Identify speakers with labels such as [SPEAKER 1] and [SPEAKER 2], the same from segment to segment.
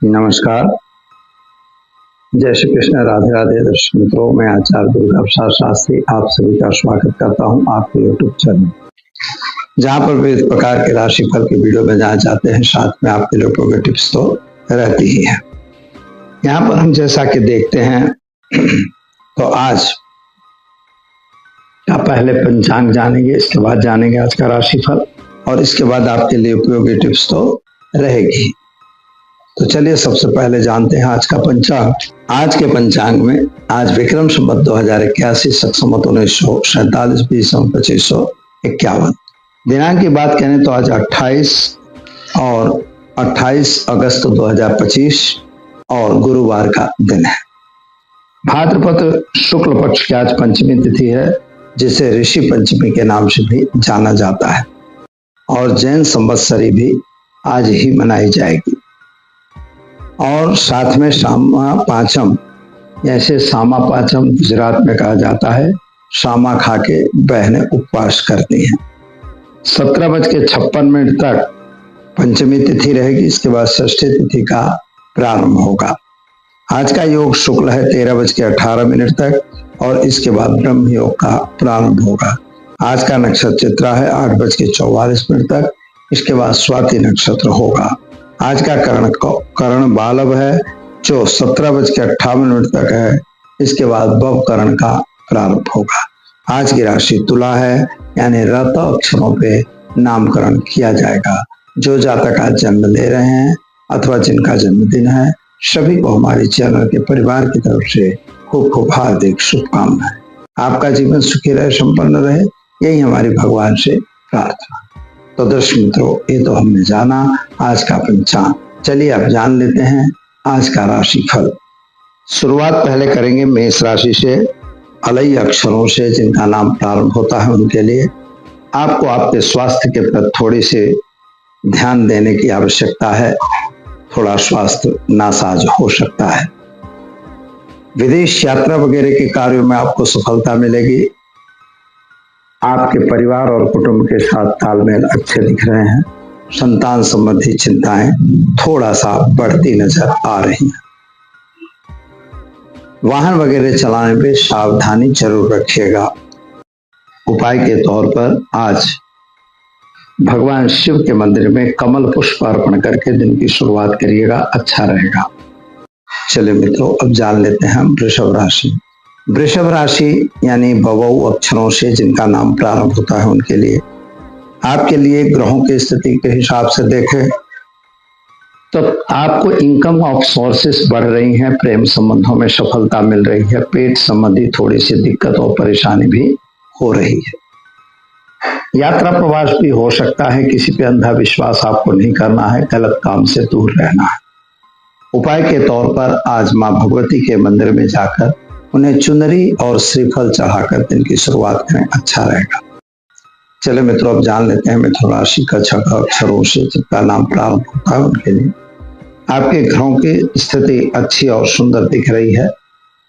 [SPEAKER 1] नमस्कार, जय श्री कृष्ण, राधे राधे। दर्शक मित्रों, मैं आचार्य दुर्गा प्रसाद शास्त्री आप सभी का स्वागत करता हूं आपके यूट्यूब चैनल, जहां पर भी इस प्रकार के राशिफल के वीडियो बनाए जाते हैं। साथ में आपके लिए उपयोगी टिप्स तो रहती ही है। यहाँ पर हम जैसा कि देखते हैं तो आज का पहले पंचांग जानेंगे, इसके बाद जानेंगे आज का राशिफल और इसके बाद आपके लिए उपयोगी टिप्स तो रहेगी। तो चलिए सबसे पहले जानते हैं आज का पंचांग। आज के पंचांग में आज विक्रम संवत 2081, शक संवत 1947, बीस 2551। दिनांक की बात करें तो आज 28 और 28 अगस्त 2025 और गुरुवार का दिन है। भाद्रपद शुक्ल पक्ष की आज पंचमी तिथि है, जिसे ऋषि पंचमी के नाम से भी जाना जाता है और जैन संवत्सरी भी आज ही मनाई जाएगी। और साथ में सामा पाचम, जैसे सामा पाचम गुजरात में कहा जाता है, सामा खा के बहनें उपवास करती हैं। 17:56 तक पंचमी तिथि रहेगी, इसके बाद षष्ठी तिथि का प्रारंभ होगा। आज का योग शुक्ल है 13:18 तक और इसके बाद ब्रह्म योग का प्रारंभ होगा। आज का नक्षत्र चित्रा है 8:44 तक, इसके बाद स्वाति नक्षत्र होगा। आज का कर्ण बालव है जो 17:58 तक है, इसके बाद बव कर्ण का प्रारंभ होगा। आज की राशि तुला है, यानी रत अक्षरों पे नामकरण किया जाएगा। जो जातक आज जन्म ले रहे हैं अथवा जिनका जन्मदिन है, सभी को हमारे चैनल के परिवार की तरफ से खूब खूब हार्दिक शुभकामनाएं। आपका जीवन सुखी रहे, संपन्न रहे, यही हमारी भगवान से प्रार्थना। तो दर्शक मित्रों, ये तो हमने जाना आज का पंचांग। चलिए अब जान लेते हैं आज का राशिफल। शुरुआत पहले करेंगे मेष राशि से। अलई अक्षरों से जिनका नाम प्रारंभ होता है उनके लिए आपको आपके स्वास्थ्य के प्रति थोड़ी सी ध्यान देने की आवश्यकता है। थोड़ा स्वास्थ्य नासाज हो सकता है। विदेश यात्रा वगैरह के कार्यों में आपको सफलता मिलेगी। आपके परिवार और कुटुंब के साथ तालमेल अच्छे दिख रहे हैं। संतान संबंधी चिंताएं थोड़ा सा बढ़ती नजर आ रही हैं। वाहन वगैरह चलाने में सावधानी जरूर रखिएगा। उपाय के तौर पर आज भगवान शिव के मंदिर में कमल पुष्प अर्पण करके दिन की शुरुआत करिएगा, अच्छा रहेगा। चलिए मित्रों, अब जान लेते हैं हम वृषभ राशि। वृषभ राशि यानी बवौ अक्षरों से जिनका नाम प्रारंभ होता है उनके लिए आपके लिए ग्रहों की स्थिति के हिसाब से देखें तो आपको इनकम ऑफ सोर्सेस बढ़ रही हैं। प्रेम संबंधों में सफलता मिल रही है। पेट संबंधी थोड़ी सी दिक्कत और परेशानी भी हो रही है। यात्रा प्रवास भी हो सकता है। किसी पे अंधा विश्वास आपको नहीं करना है। गलत काम से दूर रहना है। उपाय के तौर पर आज माँ भगवती के मंदिर में जाकर उन्हें चुनरी और श्रीफल चढ़ाकर दिन की शुरुआत करें, अच्छा रहेगा। चले मित्रों, अब जान लेते हैं मिथुन राशि का 6 अक्षरों से जिनका नाम प्रारंभ होता है उनके लिए आपके घरों की स्थिति अच्छी और सुंदर दिख रही है,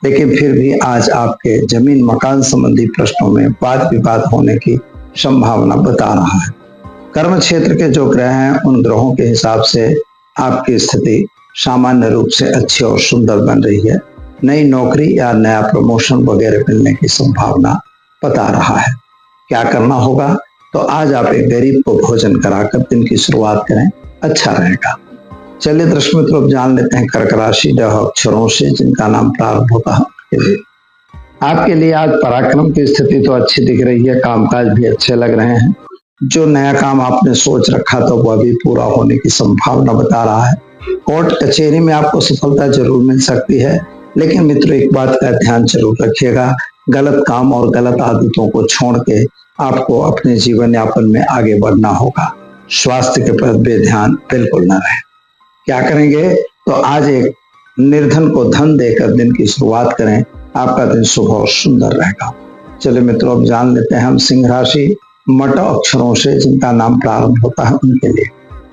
[SPEAKER 1] लेकिन फिर भी आज आपके जमीन मकान संबंधी प्रश्नों में वाद विवाद होने की संभावना बता रहा है। कर्म क्षेत्र के जो ग्रह हैं उन ग्रहों के हिसाब से आपकी स्थिति सामान्य रूप से अच्छी और सुंदर बन रही है। नई नौकरी या नया प्रमोशन वगैरह मिलने की संभावना बता रहा है। क्या करना होगा तो आज आप एक गरीब को भोजन कराकर दिन की शुरुआत करें, अच्छा रहेगा। चलिए दर्शक मित्रों, अब जान लेते हैं कर्क राशि 9 अक्षरों से जिनका नाम प्रारंभ होता है उनके लिए आपके लिए आज पराक्रम की स्थिति तो अच्छी दिख रही है। कामकाज भी अच्छे लग रहे हैं। जो नया काम आपने सोच रखा था वो अभी पूरा होने की संभावना बता रहा है। कोर्ट कचहरी में आपको सफलता जरूर मिल सकती है, लेकिन मित्रों एक बात का ध्यान जरूर रखिएगा, गलत काम और गलत आदतों को छोड़ के आपको अपने जीवन यापन में आगे बढ़ना होगा। स्वास्थ्य के प्रति बेध्यान बिल्कुल न रहे। क्या करेंगे तो आज एक निर्धन को धन देकर दिन की शुरुआत करें, आपका दिन शुभ और सुंदर रहेगा। चलिए मित्रों, अब जान लेते हैं हम सिंह राशि। मट अक्षरों से जिनका नाम प्रारंभ होता है उनके लिए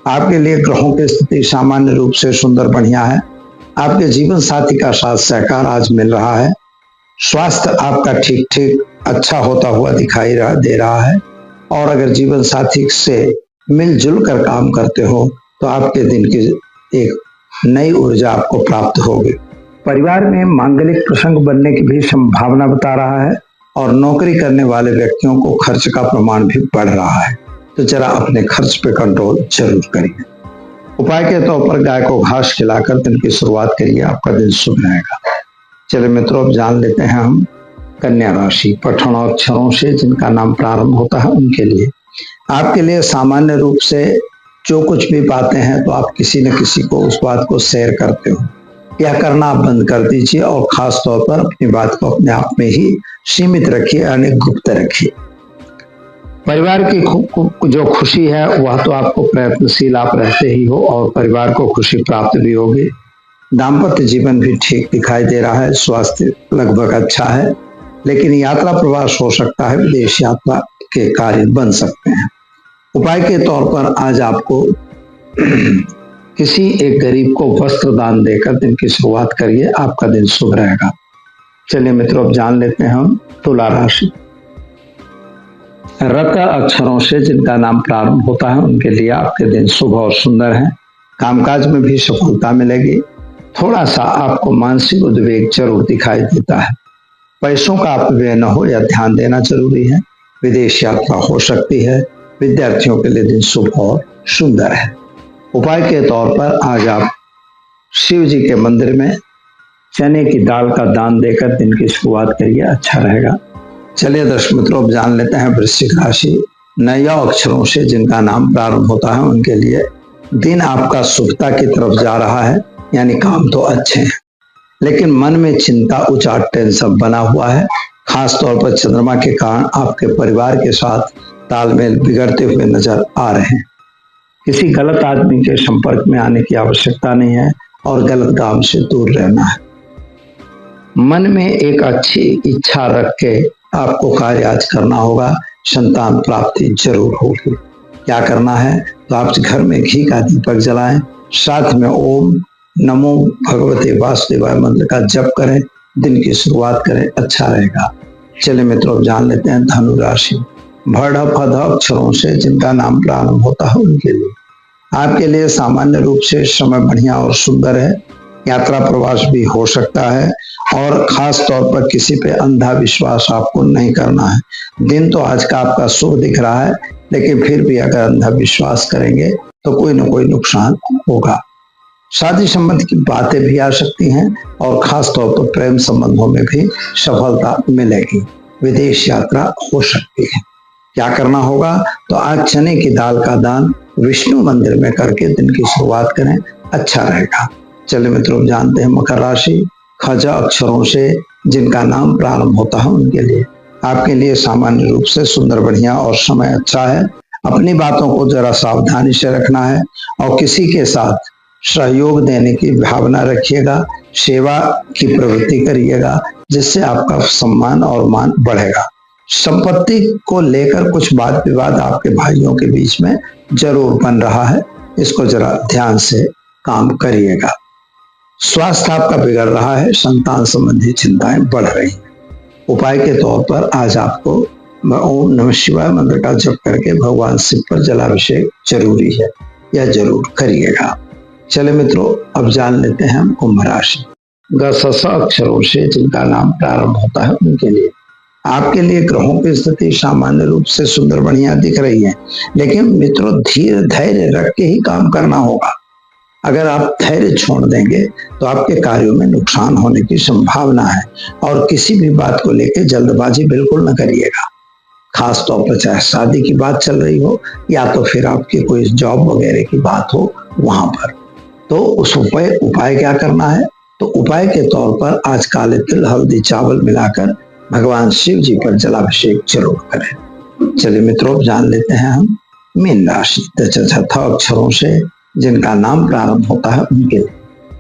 [SPEAKER 1] आपके लिए ग्रहों की स्थिति सामान्य रूप से सुंदर बढ़िया है। आपके जीवन साथी का साथ सहकार आज मिल रहा है। स्वास्थ्य आपका ठीक ठीक अच्छा होता हुआ दिखाई दे रहा है और अगर जीवन साथी से मिलजुल कर काम करते हो तो आपके दिन की एक नई ऊर्जा आपको प्राप्त होगी। परिवार में मांगलिक प्रसंग बनने की भी संभावना बता रहा है और नौकरी करने वाले व्यक्तियों को खर्च का प्रमाण भी बढ़ रहा है, तो जरा अपने खर्च पे कंट्रोल जरूर करिए। उपाय के तौर पर गाय को घास खिलाकर दिन की शुरुआत करिए, आपका दिन शुभ रहेगा। चलिए मित्रों, अब जान लेते हैं हम कन्या राशि। पठन अक्षरों से जिनका नाम प्रारंभ होता है उनके लिए आपके लिए सामान्य रूप से जो कुछ भी पाते हैं तो आप किसी न किसी को उस बात को शेयर करते हो। यह करना आप बंद कर दीजिए और खास तौर पर अपनी बात को अपने आप में ही सीमित रखिए, यानी गुप्त रखिए। परिवार की जो खुशी है वह तो आपको प्रयत्नशील आप रहते ही हो और परिवार को खुशी प्राप्त भी होगी। दाम्पत्य जीवन भी ठीक दिखाई दे रहा है। स्वास्थ्य लगभग अच्छा है, लेकिन यात्रा प्रवास हो सकता है, विदेश यात्रा के कार्य बन सकते हैं। उपाय के तौर पर आज आपको किसी एक गरीब को वस्त्र दान देकर दिन की शुरुआत करिए, आपका दिन शुभ रहेगा। चलिए मित्रों, अब जान लेते हैं हम तुला राशि। रत अक्षरों से जिनका नाम प्रारंभ होता है उनके लिए आपके दिन शुभ और सुंदर हैं। कामकाज में भी सफलता मिलेगी। थोड़ा सा आपको मानसिक उद्वेग जरूर दिखाई देता है। पैसों का अपव्यय न हो यह ध्यान देना जरूरी है। विदेश यात्रा हो सकती है। विद्यार्थियों के लिए दिन शुभ और सुंदर है। उपाय के तौर पर आज आप शिव जी के मंदिर में चने की दाल का दान देकर दिन की शुरुआत करिए, अच्छा रहेगा। चलिए दर्शक मित्रों, अब जान लेते हैं वृश्चिक राशि। नया अक्षरों से जिनका नाम प्रारंभ होता है उनके लिए दिन आपका शुभता की तरफ जा रहा है, यानी काम तो अच्छे हैं, लेकिन मन में चिंता, उचाट, टेंशन बना हुआ है। खास तौर पर चंद्रमा के कारण आपके परिवार के साथ तालमेल बिगड़ते हुए नजर आ रहे हैं। किसी गलत आदमी के संपर्क में आने की आवश्यकता नहीं है और गलत काम से दूर रहना है। मन में एक अच्छी इच्छा रख के आपको कार्य आज करना होगा। संतान प्राप्ति जरूर होगी। क्या करना है तो आप घर में घी का दीपक जलाएं, साथ में ओम नमो भगवते वासुदेवाय मंत्र का जप करें, दिन की शुरुआत करें, अच्छा रहेगा। चलिए मित्रों, जान लेते हैं धनु राशि। भड़ फध अक्षरों से जिनका नाम प्रारंभ होता है उनके लिए आपके लिए सामान्य रूप से समय बढ़िया और सुंदर है। यात्रा प्रवास भी हो सकता है और खास तौर पर किसी पे अंधा विश्वास आपको नहीं करना है। दिन तो आज का आपका शुभ दिख रहा है, लेकिन फिर भी अगर अंधा विश्वास करेंगे तो कोई न कोई नुकसान होगा। शादी संबंध की बातें भी आ सकती हैं और खास तौर पर प्रेम संबंधों में भी सफलता मिलेगी। विदेश यात्रा हो सकती है। क्या करना होगा तो आज चने की दाल का दान विष्णु मंदिर में करके दिन की शुरुआत करें, अच्छा रहेगा। चलिए मित्रों, जानते हैं मकर राशि। खजा अक्षरों से जिनका नाम प्रारंभ होता है उनके लिए आपके लिए सामान्य रूप से सुंदर, बढ़िया और समय अच्छा है। अपनी बातों को जरा सावधानी से रखना है और किसी के साथ सहयोग देने की भावना रखिएगा। सेवा की प्रवृत्ति करिएगा, जिससे आपका सम्मान और मान बढ़ेगा। संपत्ति को लेकर कुछ वाद विवाद आपके भाइयों के बीच में जरूर बन रहा है, इसको जरा ध्यान से काम करिएगा। स्वास्थ्य आपका बिगड़ रहा है। संतान संबंधी चिंताएं बढ़ रही हैं। उपाय के तौर पर आज आपको ओम नमः शिवाय मंत्र का जप करके भगवान शिव पर जलाभिषेक जरूरी है, यह जरूर करिएगा। चले मित्रों, अब जान लेते हैं हम कुंभ राशि। गस अक्षरों से जिनका नाम प्रारंभ होता है उनके लिए आपके लिए ग्रहों की स्थिति सामान्य रूप से सुंदर, बढ़िया दिख रही है, लेकिन मित्रों धीरे धैर्य रख के ही काम करना होगा। अगर आप धैर्य छोड़ देंगे तो आपके कार्यों में नुकसान होने की संभावना है और किसी भी बात को लेकर जल्दबाजी बिल्कुल न करिएगा। खास तौर पर चाहे शादी की बात चल रही हो या तो फिर आपकी कोई जॉब वगैरह की बात हो, वहां पर तो उस उपाय क्या करना है तो उपाय के तौर पर आज काले तिल, हल्दी, चावल मिलाकर भगवान शिव जी पर जलाभिषेक जरूर करें। चलिए मित्रों, जान लेते हैं हम मीन राशि। चौथा अक्षरों से जिनका नाम प्रारंभ होता है उनके लिए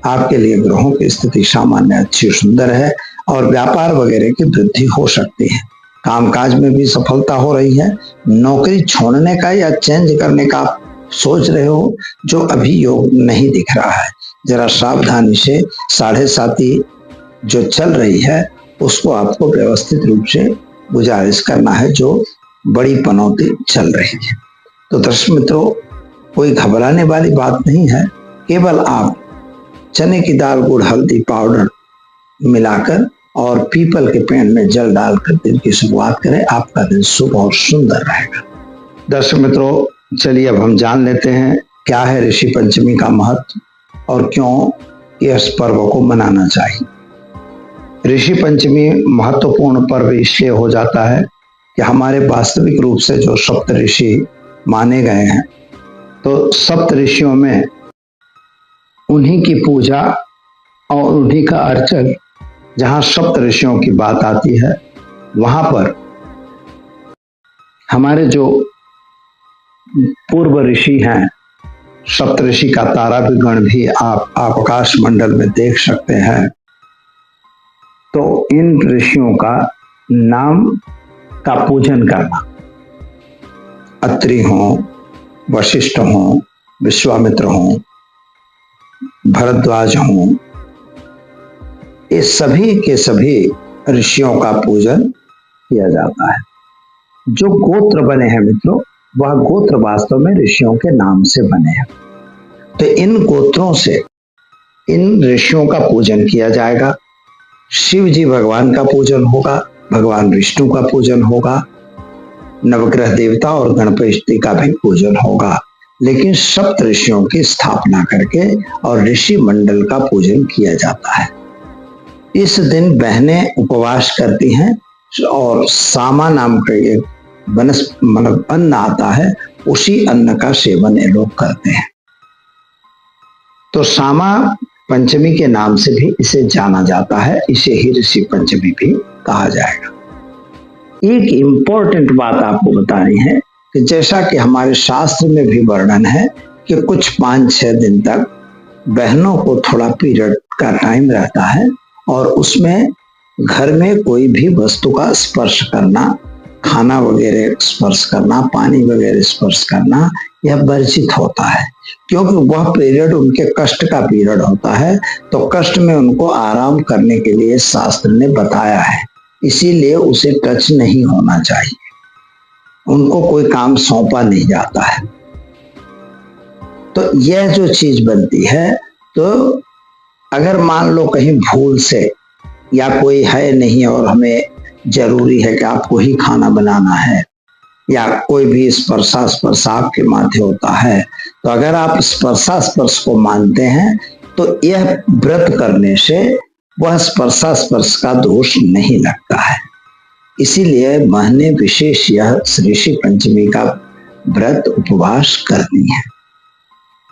[SPEAKER 1] आपके लिए ग्रहों की स्थिति सामान्य अच्छी सुंदर है और व्यापार वगैरह की वृद्धि हो सकती है। कामकाज में भी सफलता हो रही है। नौकरी छोड़ने का या चेंज करने का आप सोच रहे हो, जो अभी योग नहीं दिख रहा है। जरा सावधानी से 7.5 जो चल रही है उसको आपको व्यवस्थित रूप से गुजारिश करना है, जो बड़ी पनौती चल रही है। तो दर्शक मित्रों, कोई घबराने वाली बात नहीं है। केवल आप चने की दाल, गुड़, हल्दी पाउडर मिलाकर और पीपल के पेड़ में जल डालकर दिन की शुरुआत करें। आपका दिन शुभ और सुंदर रहेगा। दर्शक मित्रों, चलिए अब हम जान लेते हैं क्या है ऋषि पंचमी का महत्व और क्यों इस पर्व को मनाना चाहिए। ऋषि पंचमी महत्वपूर्ण पर्व इसलिए हो जाता है कि हमारे वास्तविक रूप से जो सप्त ऋषि माने गए हैं, तो सप्त ऋषियों में उन्हीं की पूजा और उन्हीं का अर्चन, जहां सप्त ऋषियों की बात आती है वहां पर हमारे जो पूर्व ऋषि हैं, सप्त ऋषि का तारा गण भी आप आकाश मंडल में देख सकते हैं। तो इन ऋषियों का नाम का पूजन करना, अत्रि हो, वशिष्ठ हो, विश्वामित्र हो, भरद्वाज हो, ये सभी के सभी ऋषियों का पूजन किया जाता है। जो गोत्र बने हैं मित्रों, वह गोत्र वास्तव में ऋषियों के नाम से बने हैं। तो इन गोत्रों से इन ऋषियों का पूजन किया जाएगा। शिव जी भगवान का पूजन होगा, भगवान विष्णु का पूजन होगा, नवग्रह देवता और गणपति का भी पूजन होगा, लेकिन सप्त ऋषियों की स्थापना करके और ऋषि मंडल का पूजन किया जाता है। इस दिन बहनें उपवास करती हैं और सामा नाम का एक मतलब अन्न आता है, उसी अन्न का सेवन ये लोग करते हैं। तो सामा पंचमी के नाम से भी इसे जाना जाता है, इसे ही ऋषि पंचमी भी कहा जाएगा। एक इंपॉर्टेंट बात आपको बतानी है कि जैसा कि हमारे शास्त्र में भी वर्णन है कि कुछ 5-6 दिन तक बहनों को थोड़ा पीरियड का टाइम रहता है और उसमें घर में कोई भी वस्तु का स्पर्श करना, खाना वगैरह स्पर्श करना, पानी वगैरह स्पर्श करना, यह वर्जित होता है, क्योंकि वह पीरियड उनके कष्ट का पीरियड होता है। तो कष्ट में उनको आराम करने के लिए शास्त्र ने बताया है, इसीलिए उसे टच नहीं होना चाहिए, उनको कोई काम सौंपा नहीं जाता है। तो यह जो चीज बनती है, तो अगर मान लो कहीं भूल से या कोई है नहीं और हमें जरूरी है कि आपको ही खाना बनाना है, या कोई भी स्पर्श आपके माथे होता है, तो अगर आप स्पर्श को मानते हैं तो यह व्रत करने से वह स्पर्श का दोष नहीं लगता है। इसीलिए मैंने विशेष यह ऋषि पंचमी का व्रत उपवास करनी है।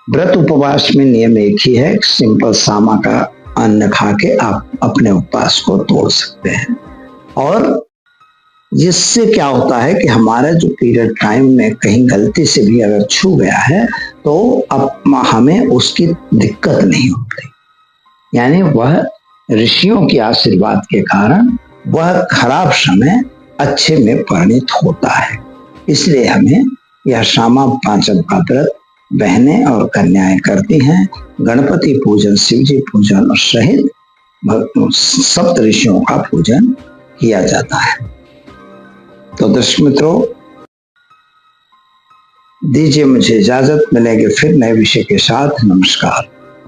[SPEAKER 1] व्रत उपवास में नियम एक ही है, सिंपल सामा का अन्न खा के आप अपने उपवास को तोड़ सकते हैं। और जिससे क्या होता है कि हमारा जो पीरियड टाइम में कहीं गलती से भी अगर छू गया है तो अब हमें उसकी दिक्कत नहीं होती, यानी वह ऋषियों के आशीर्वाद के कारण वह खराब समय अच्छे में परिणित होता है। इसलिए हमें यह सामा पांचम का व्रत बहनें और कन्याएं करती हैं। गणपति पूजन, शिवजी पूजन और सहित सप्त ऋषियों का पूजन किया जाता है। तो दर्शक मित्रों, दीजिए मुझे इजाजत, मिलेंगे फिर नए विषय के साथ। नमस्कार।